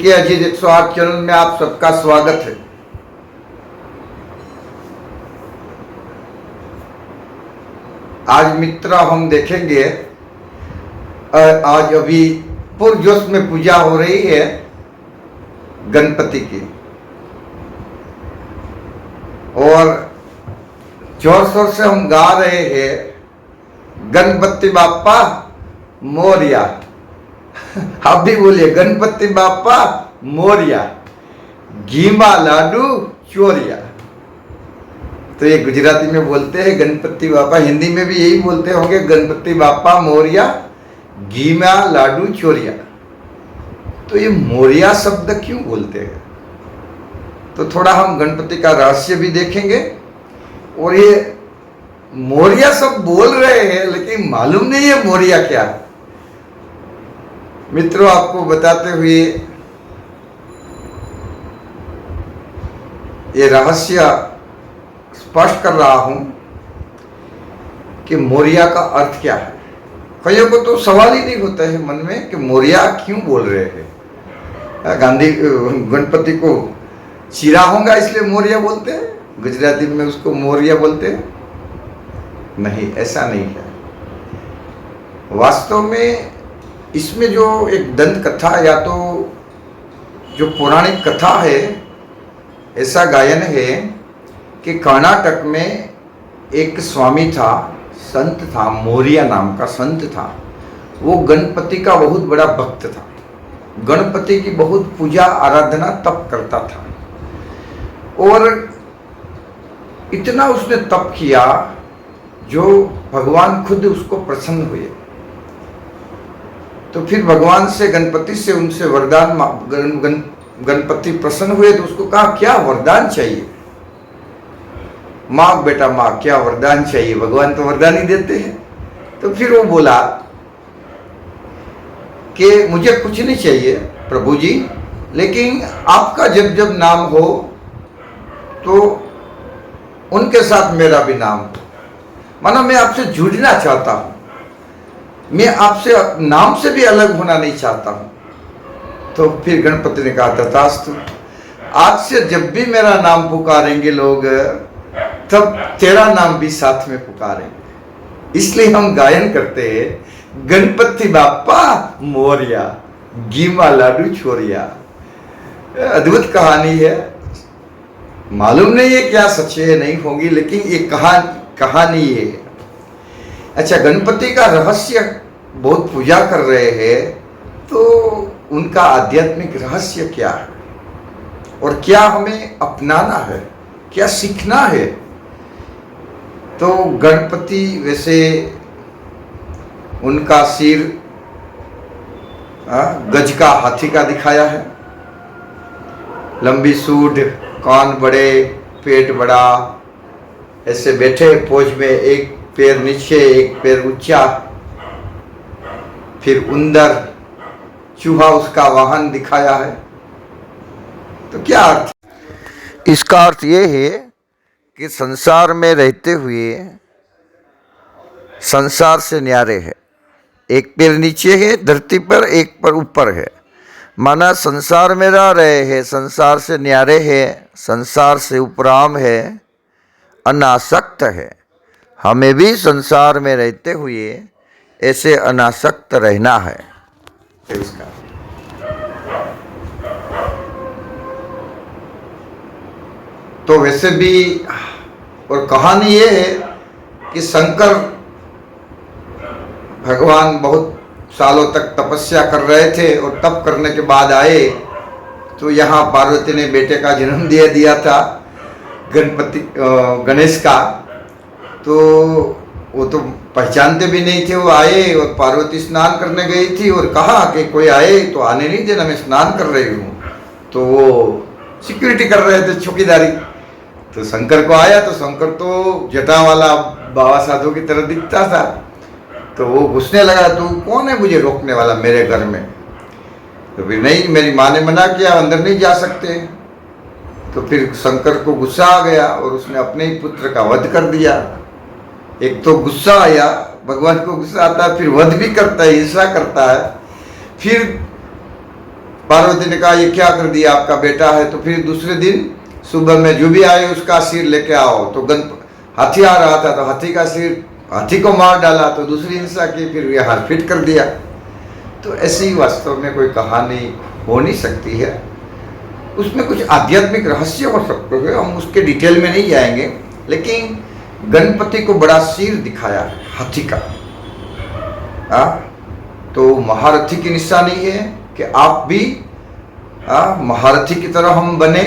के अजीत 108 चैनल में आप सबका स्वागत है। आज मित्र हम देखेंगे, आज अभी पुरजोश में पूजा हो रही है गणपति की, और जोर शोर से हम गा रहे हैं गणपति बाप्पा मोरिया। आप भी बोलिए गणपति बाप्पा मोरिया, घीमा लाडू चोरिया। तो ये गुजराती में बोलते हैं गणपति बाप्पा, हिंदी में भी यही बोलते होंगे गणपति बाप्पा मोरिया, घीमा लाडू चोरिया। तो ये मोरिया शब्द क्यों बोलते हैं, तो थोड़ा हम गणपति का रहस्य भी देखेंगे। और ये मोरिया सब बोल रहे हैं लेकिन मालूम नहीं है मोरिया क्या है। मित्रों, आपको बताते हुए ये रहस्य स्पष्ट कर रहा हूं कि मोरिया का अर्थ क्या है। कईयों को तो सवाल ही नहीं होता है मन में कि मोरिया क्यों बोल रहे हैं। गांधी गणपति को चिरा होगा इसलिए मोरिया बोलते हैं, गुजराती में उसको मोरिया बोलते हैं। नहीं, ऐसा नहीं है। वास्तव में इसमें जो एक दंत कथा या तो जो पौराणिक कथा है, ऐसा गायन है कि कर्नाटक में एक स्वामी था, संत था, मोरिया नाम का संत था। वो गणपति का बहुत बड़ा भक्त था, गणपति की बहुत पूजा आराधना तप करता था, और इतना उसने तप किया जो भगवान खुद उसको प्रसन्न हुए। तो फिर भगवान से, गणपति से उनसे वरदान, गणपति प्रसन्न हुए तो उसको कहा क्या वरदान चाहिए, माँ बेटा माँ क्या वरदान चाहिए। भगवान तो वरदान ही देते हैं। तो फिर वो बोला कि मुझे कुछ नहीं चाहिए प्रभु जी, लेकिन आपका जब जब नाम हो तो उनके साथ मेरा भी नाम हो। मानो मैं आपसे जुड़ना चाहता हूं, मैं आपसे नाम से भी अलग होना नहीं चाहता हूं। तो फिर गणपति ने कहा तथास्तु, आज से जब भी मेरा नाम पुकारेंगे लोग, तब तेरा नाम भी साथ में पुकारेंगे। इसलिए हम गायन करते हैं गणपति बाप्पा मोरिया, घीमा लाडू छोरिया। अद्भुत कहानी है, मालूम नहीं है क्या सच है नहीं होगी, लेकिन ये कहानी है। अच्छा, गणपति का रहस्य बहुत पूजा कर रहे हैं, तो उनका आध्यात्मिक रहस्य क्या है और क्या हमें अपनाना है, क्या सीखना है। तो गणपति वैसे उनका सिर गज का, हाथी का दिखाया है, लंबी सूंड, कान बड़े, पेट बड़ा, ऐसे बैठे पोज में, एक पैर नीचे एक पैर ऊंचा, फिर उंदर, चूहा उसका वाहन दिखाया है। तो क्या अर्थ? इसका अर्थ ये है कि संसार में रहते हुए संसार से न्यारे है। एक पैर नीचे है धरती पर, एक पर ऊपर है। माना संसार में रह रहे हैं, संसार से न्यारे है, संसार से उपराम है, अनासक्त है। हमें भी संसार में रहते हुए ऐसे अनासक्त रहना है। तो वैसे भी, और कहानी ये है कि शंकर भगवान बहुत सालों तक तपस्या कर रहे थे, और तप करने के बाद आए तो यहाँ पार्वती ने बेटे का जन्म दे दिया था, गणेश का। तो वो तो पहचानते भी नहीं थे। वो आए और पार्वती स्नान करने गई थी और कहा कि कोई आए तो आने नहीं देना, मैं स्नान कर रही हूँ। तो वो सिक्योरिटी कर रहे थे, चौकीदारी। तो शंकर को आया तो शंकर तो जटा वाला बाबा साधु की तरह दिखता था। तो वो घुसने लगा, तू कौन है मुझे रोकने वाला मेरे घर में। तो फिर नहीं, मेरी माँ ने मना किया, अंदर नहीं जा सकते। तो फिर शंकर को गुस्सा आ गया और उसने अपने ही पुत्र का वध कर दिया। एक तो गुस्सा आया, भगवान को गुस्सा आता है, फिर वध भी करता है, हिंसा करता है। फिर पार्वती ने कहा ये क्या कर दिया, आपका बेटा है। तो फिर दूसरे दिन सुबह में जो भी आए उसका सिर लेके आओ। तो हाथी आ रहा था तो हाथी का सिर, हाथी को मार डाला। तो दूसरी हिंसा की, फिर ये हार फिट कर दिया। तो ऐसी वास्तव में कोई कहानी हो नहीं सकती है। उसमें कुछ आध्यात्मिक रहस्य हो सकते हैं, हम उसके डिटेल में नहीं जाएंगे। लेकिन गणपति को बड़ा सिर दिखाया है हाथी का। तो महारथी की निशानी है कि आप भी महारथी की तरह हम बने।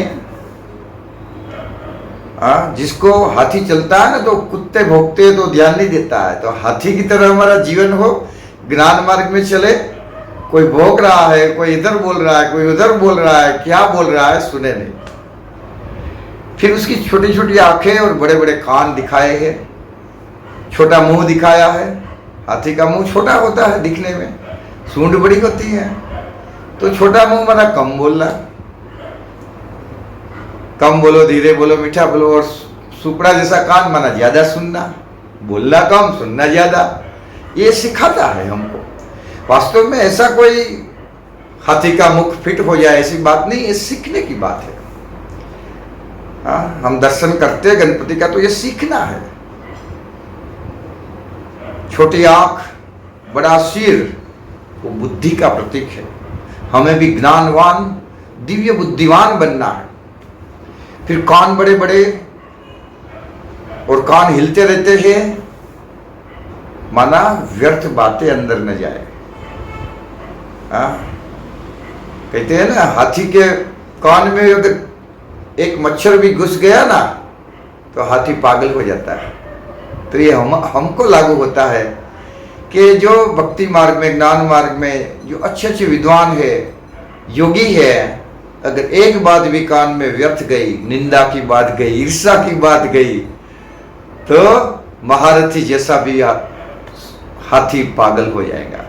जिसको हाथी चलता है ना तो कुत्ते भौंकते तो ध्यान नहीं देता है, तो हाथी की तरह हमारा जीवन हो, ज्ञान मार्ग में चले। कोई भौंक रहा है, कोई इधर बोल रहा है, कोई उधर बोल रहा है, क्या बोल रहा है सुने नहीं। फिर उसकी छोटी छोटी आंखें और बड़े बड़े कान दिखाए हैं, छोटा मुंह दिखाया है। हाथी का मुंह छोटा होता है दिखने में, सूंड बड़ी होती है। तो छोटा मुंह माना कम बोलना, कम बोलो, धीरे बोलो, मीठा बोलो। और सुपड़ा जैसा कान माना ज्यादा सुनना, बोलना कम सुनना ज्यादा। ये सिखाता है हमको। वास्तव में ऐसा कोई हाथी का मुख फिट हो जाए ऐसी बात नहीं, ये सीखने की बात है। हम दर्शन करते हैं गणपति का तो ये सीखना है। छोटी आंख, बड़ा सिर, वो बुद्धि का प्रतीक है। हमें भी ज्ञानवान, दिव्य बुद्धिवान बनना है। फिर कान बड़े बड़े और कान हिलते रहते हैं, माना व्यर्थ बातें अंदर न जाए। कहते हैं ना, हाथी के कान में अगर एक मच्छर भी घुस गया ना तो हाथी पागल हो जाता है। तो ये हमको लागू होता है कि जो भक्ति मार्ग में, ज्ञान मार्ग में जो अच्छे अच्छे विद्वान है, योगी है, अगर एक बात भी कान में व्यर्थ गई, निंदा की बात गई, ईर्ष्या की बात गई, तो महारथी जैसा भी हाथी पागल हो जाएगा।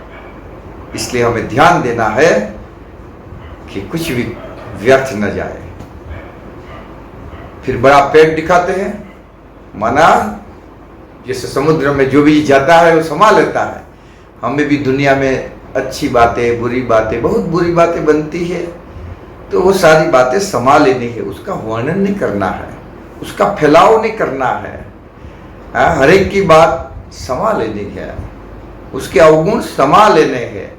इसलिए हमें ध्यान देना है कि कुछ भी व्यर्थ न जाए। फिर बड़ा पेट दिखाते हैं, माना जैसे समुद्र में जो भी जाता है वो समा लेता है। हमें भी दुनिया में अच्छी बातें, बुरी बातें, बहुत बुरी बातें बनती है, तो वो सारी बातें समा लेनी है। उसका वर्णन नहीं करना है, उसका फैलाव नहीं करना है। हर एक की बात समा लेनी है, उसके अवगुण समा लेने हैं,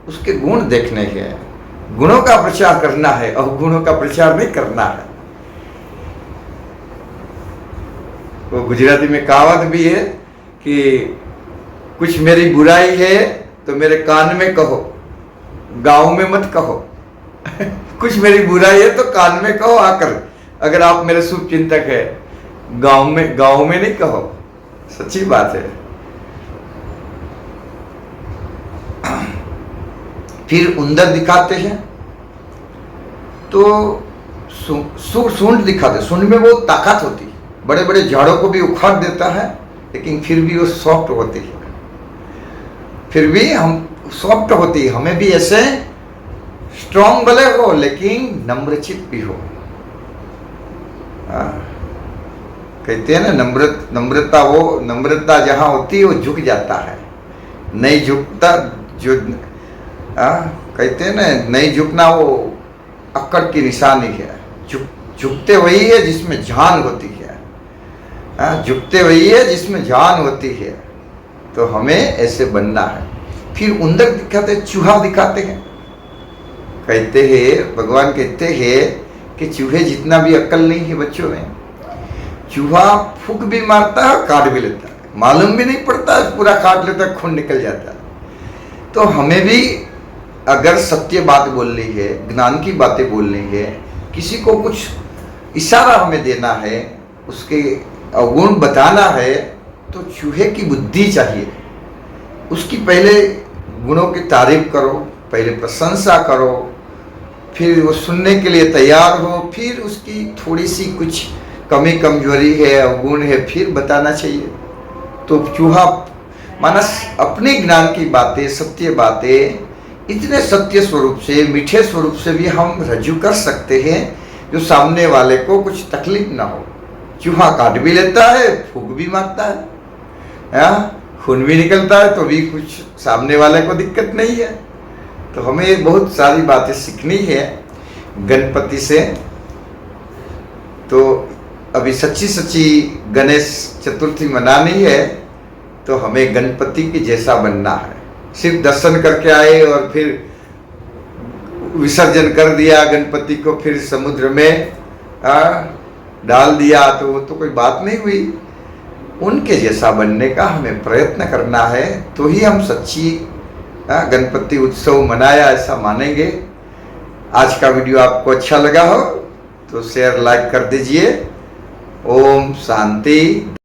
उसके गुण देखने हैं। गुणों का प्रचार करना है, अवगुणों का प्रचार नहीं करना है। वो गुजराती में कहावत भी है कि कुछ मेरी बुराई है तो मेरे कान में कहो, गांव में मत कहो। कुछ मेरी बुराई है तो कान में कहो आकर, अगर आप मेरे शुभ चिंतक है। गांव में नहीं कहो। सच्ची बात है। फिर उंदर दिखाते हैं तो सूंड दिखाते। सूंड में बहुत ताकत होती है, बड़े बड़े झाड़ों को भी उखाड़ देता है, लेकिन फिर भी वो सॉफ्ट होती है। फिर भी हम सॉफ्ट होती है। हमें भी ऐसे स्ट्रॉन्ग भले हो लेकिन नम्रचित भी हो। कहते हैं ना, नम्रता जहां होती है वो झुक जाता है, नहीं झुकता। जो कहते हैं ना, नहीं झुकना वो अक्कड़ की निशानी है। झुकते वही है जिसमें जान होती है। झुकते वही है जिसमें जान होती है। तो हमें ऐसे बनना है। फिर उंदर दिखाते, चूहा दिखाते हैं। कहते हैं, भगवान कहते हैं कि चूहे जितना भी अक्ल नहीं है बच्चों में। चूहा फूक भी मारता है, काट भी लेता है, मालूम भी नहीं पड़ता, पूरा काट लेता है, खून निकल जाता है। तो हमें भी अगर सत्य बात बोलनी है, ज्ञान की बातें बोलनी है, किसी को कुछ इशारा हमें देना है, उसके अवगुण बताना है, तो चूहे की बुद्धि चाहिए। उसकी पहले गुणों की तारीफ करो, पहले प्रशंसा करो, फिर वो सुनने के लिए तैयार हो, फिर उसकी थोड़ी सी कुछ कमी कमजोरी है, अवगुण है, फिर बताना चाहिए। तो चूहा मानस अपने ज्ञान की बातें, सत्य बातें इतने सत्य स्वरूप से, मीठे स्वरूप से भी हम रज्जू कर सकते हैं जो सामने वाले को कुछ तकलीफ ना हो। चूहा काट भी लेता है, फूक भी मारता है, खून भी निकलता है, तो भी कुछ सामने वाले को दिक्कत नहीं है। तो हमें बहुत सारी बातें सीखनी है गणपति से। तो अभी सच्ची सच्ची गणेश चतुर्थी मनानी है, तो हमें गणपति के जैसा बनना है। सिर्फ दर्शन करके आए और फिर विसर्जन कर दिया गणपति को, फिर समुद्र में डाल दिया, तो वो तो कोई बात नहीं हुई। उनके जैसा बनने का हमें प्रयत्न करना है, तो ही हम सच्ची गणपति उत्सव मनाया ऐसा मानेंगे। आज का वीडियो आपको अच्छा लगा हो तो शेयर लाइक कर दीजिए। ओम शांति।